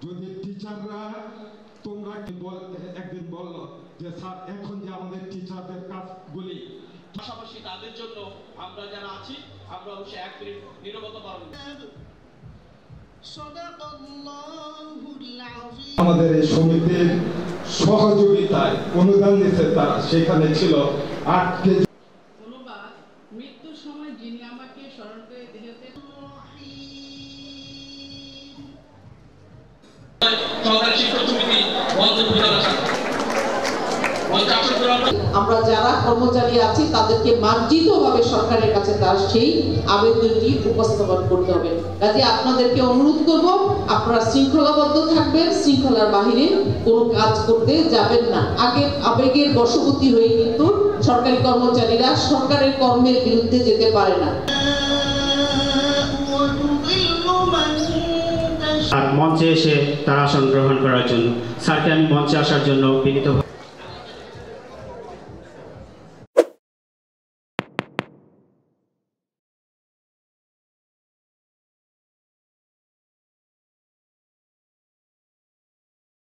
যদি টিচাররা তোমরা একদিন বললো যে স্যার এখন যে আমাদের টিচারদের কাজগুলি, পাশাপাশি তাদের জন্য আমরা যারা আছি আমরা অবশ্যই এক মিনিট নীরবতা পালন করব। আমাদের এই সমিতির সহযোগিতায় অনুদান দিতে তারা সেখানে ছিল 8 কেজি। ধন্যবাদ। মৃত্যুর সময় যিনি আমাকে স্মরণ করে দিয়েছেন সরকারি শিক্ষক সমিতি আমরা যারা কর্মচারী আছি তাদেরকে মার্জিতভাবে সরকারের কাছে তার সেই আবেদনটি উপস্থাপন করতে হবে। কাজে আপনাদেরকে অনুরোধ করব, আপনারা শৃঙ্খলাবদ্ধ থাকবেন, শৃঙ্খলার বাহিরে কোনো কাজ করতে যাবেন না। আগে আবেগের বশবর্তী হয়ে কিন্তু সরকারি কর্মচারীরা সরকারের কর্মের বিরুদ্ধে যেতে পারে না। আর মঞ্চে এসে তার আসন গ্রহণ করার জন্য স্যারকে আমি মঞ্চে আসার জন্য বিনীতভাবে